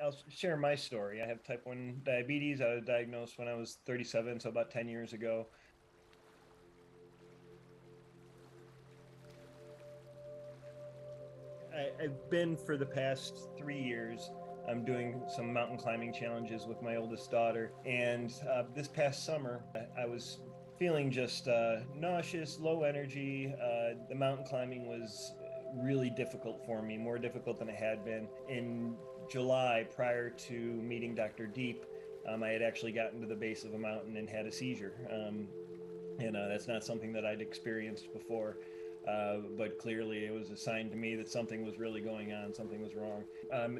I'll share my story. I have type 1 diabetes. I was diagnosed when I was 37, so about 10 years ago. I've been for the past 3 years. I'm doing some mountain climbing challenges with my oldest daughter. And this past summer, I was feeling just nauseous, low energy. The mountain climbing was really difficult for me, more difficult than it had been. In July, prior to meeting Dr. Deep, I had actually gotten to the base of a mountain and had a seizure. That's not something that I'd experienced before. But clearly, it was a sign to me that something was really going on, something was wrong.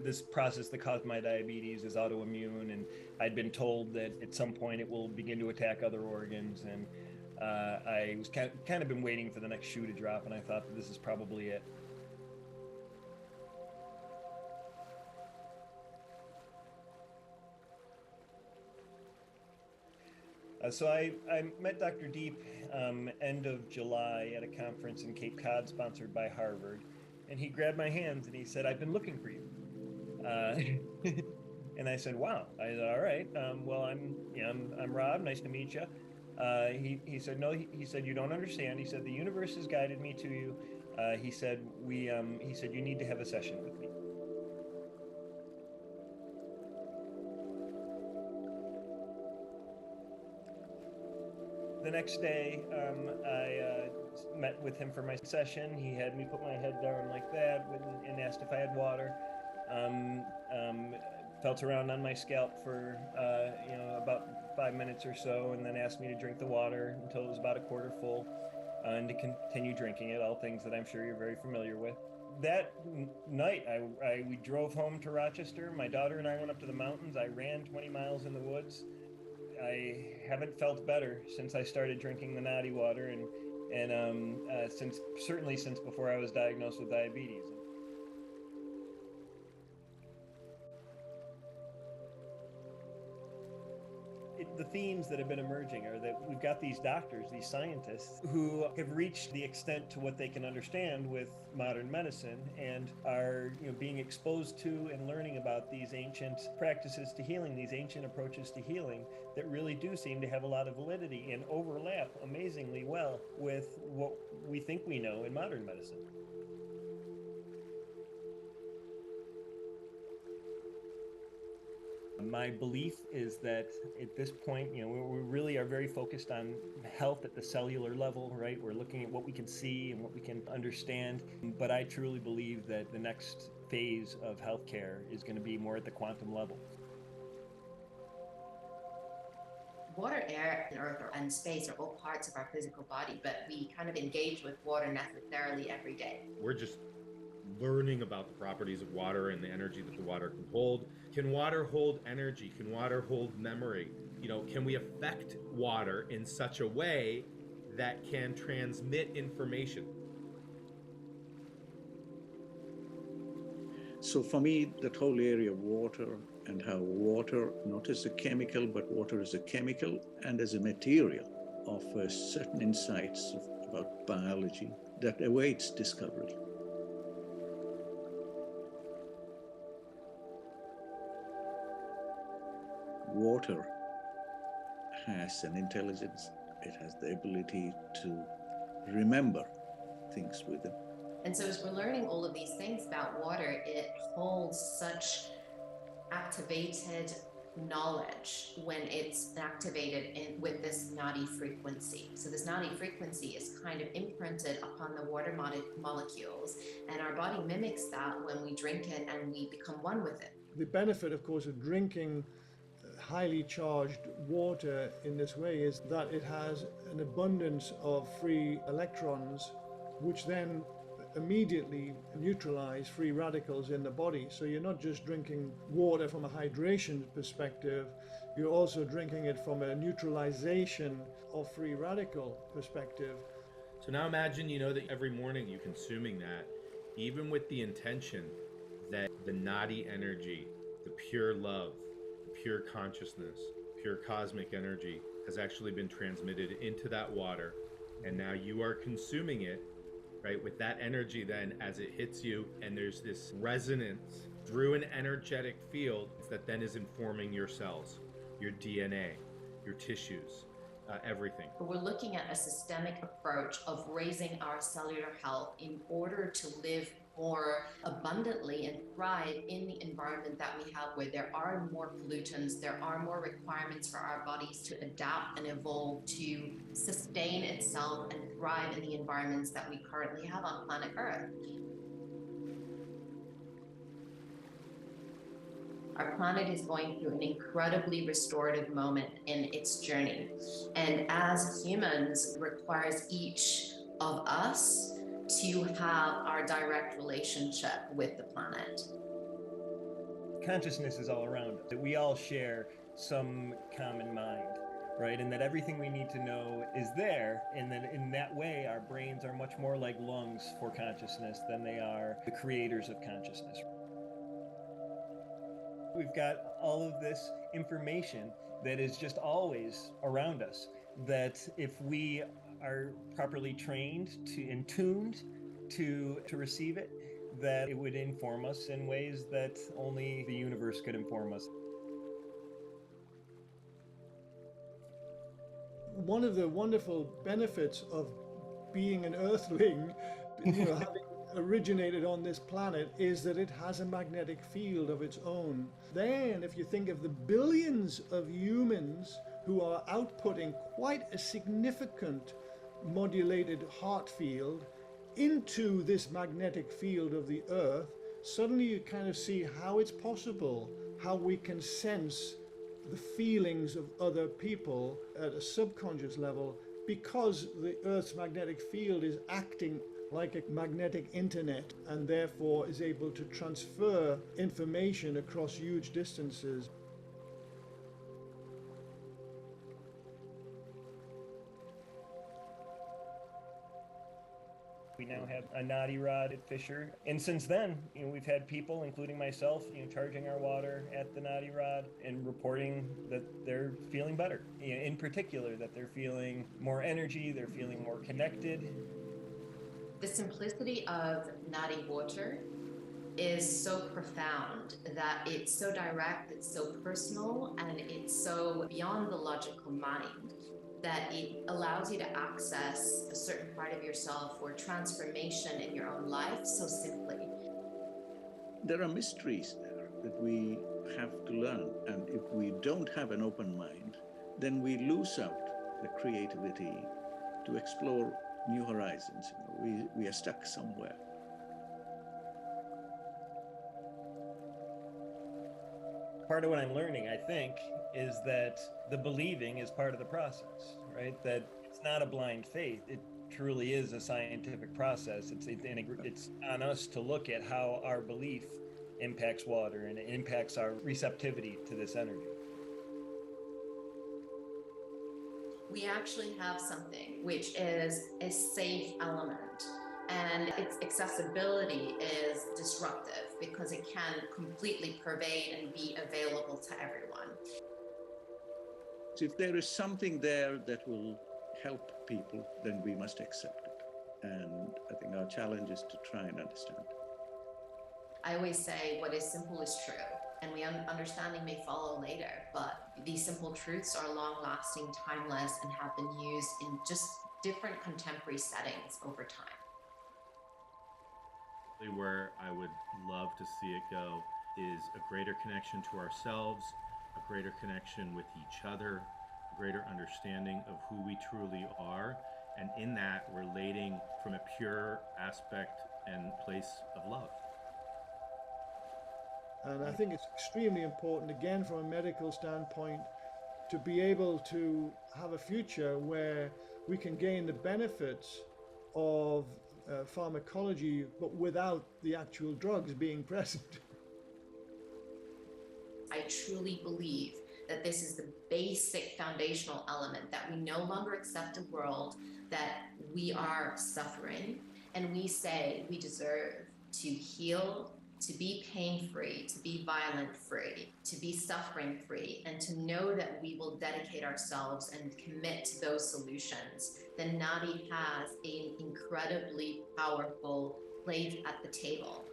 This process that caused my diabetes is autoimmune, and I'd been told that at some point it will begin to attack other organs. And I was kind of been waiting for the next shoe to drop, and I thought that this is probably it. So I met Dr. Deep end of July at a conference in Cape Cod sponsored by Harvard. And he grabbed my hands and he said, "I've been looking for you." Uh, and I said, "Wow." I said, "All right. Well, I'm Rob. Nice to meet you." He said, "No." He said, "You don't understand." He said, "The universe has guided me to you." He said, "You need to have a session with me." The next day, I met with him for my session. He had me put my head down like that and asked if I had water. Felt around on my scalp for about 5 minutes or so, and then asked me to drink the water until it was about a quarter full, and to continue drinking it. All things that I'm sure you're very familiar with. That night, we drove home to Rochester. My daughter and I went up to the mountains. I ran 20 miles in the woods. I haven't felt better since I started drinking the Nadi Water, and since before I was diagnosed with diabetes. The themes that have been emerging are that we've got these doctors, these scientists, who have reached the extent to what they can understand with modern medicine and are, being exposed to and learning about these ancient practices to healing, these ancient approaches to healing that really do seem to have a lot of validity and overlap amazingly well with what we think we know in modern medicine. My belief is that at this point, we really are very focused on health at the cellular level, right? We're looking at what we can see and what we can understand. But I truly believe that the next phase of healthcare is going to be more at the quantum level. Water, air, and earth and space are all parts of our physical body, but we kind of engage with water necessarily every day. We're just learning about the properties of water and the energy that the water can hold. Can water hold energy? Can water hold memory? Can we affect water in such a way that can transmit information? So for me, that whole area of water and how water, not as a chemical, but water as a chemical and as a material, offers certain insights about biology that awaits discovery. Water has an intelligence. It has the ability to remember things within. And so, as we're learning all of these things about water, it holds such activated knowledge when it's with this Nadi frequency. So, this Nadi frequency is kind of imprinted upon the water molecules, and our body mimics that when we drink it and we become one with it. The benefit, of course, of drinking highly charged water in this way is that it has an abundance of free electrons, which then immediately neutralize free radicals in the body. So you're not just drinking water from a hydration perspective, you're also drinking it from a neutralization of free radical perspective. So now imagine, that every morning you're consuming that, even with the intention that the Nadi energy, the pure love, the pure consciousness, pure cosmic energy has actually been transmitted into that water, and now you are consuming it right? With that energy, then as it hits you, and there's this resonance through an energetic field that then is informing your cells, your DNA, your tissues, everything. We're looking at a systemic approach of raising our cellular health in order to live more abundantly and thrive in the environment that we have, where there are more pollutants, there are more requirements for our bodies to adapt and evolve to sustain itself and thrive in the environments that we currently have on planet Earth. Our planet is going through an incredibly restorative moment in its journey. And as humans, it requires each of us to have our direct relationship with the planet. Consciousness is all around us. We all share some common mind, right? And that everything we need to know is there. And then in that way, our brains are much more like lungs for consciousness than they are the creators of consciousness. We've got all of this information that is just always around us, that if we are properly trained and tuned to receive it, that it would inform us in ways that only the universe could inform us. One of the wonderful benefits of being an earthling, having originated on this planet, is that it has a magnetic field of its own. Then, if you think of the billions of humans who are outputting quite a significant modulated heart field into this magnetic field of the Earth, suddenly you kind of see how it's possible, how we can sense the feelings of other people at a subconscious level, because the Earth's magnetic field is acting like a magnetic internet, and therefore is able to transfer information across huge distances. We now have a Nadi rod at Fisher, and since then, we've had people, including myself, charging our water at the Nadi rod and reporting that they're feeling better. In particular, that they're feeling more energy, they're feeling more connected. The simplicity of Nadi Water is so profound that it's so direct, it's so personal, and it's so beyond the logical mind that it allows you to access a certain part of yourself or transformation in your own life so simply. There are mysteries there that we have to learn, and if we don't have an open mind, then we lose out the creativity to explore new horizons. We are stuck somewhere. Part of what I'm learning, I think, is that the believing is part of the process, right? That it's not a blind faith. It truly is a scientific process. It's on us to look at how our belief impacts water and it impacts our receptivity to this energy. We actually have something which is a safe element, and its accessibility is disruptive because it can completely pervade and be available to everyone. So if there is something there that will help people, then we must accept it. And I think our challenge is to try and understand. I always say what is simple is true, and understanding may follow later, but these simple truths are long-lasting, timeless, and have been used in just different contemporary settings over time. Where I would love to see it go is a greater connection to ourselves, a greater connection with each other, a greater understanding of who we truly are, and in that relating from a pure aspect and place of love. And I think it's extremely important, again, from a medical standpoint, to be able to have a future where we can gain the benefits of pharmacology, but without the actual drugs being present. I truly believe that this is the basic foundational element, that we no longer accept a world that we are suffering, and we say we deserve to heal, to be pain-free, to be violent-free, to be suffering-free, and to know that we will dedicate ourselves and commit to those solutions, then Nadi has an incredibly powerful place at the table.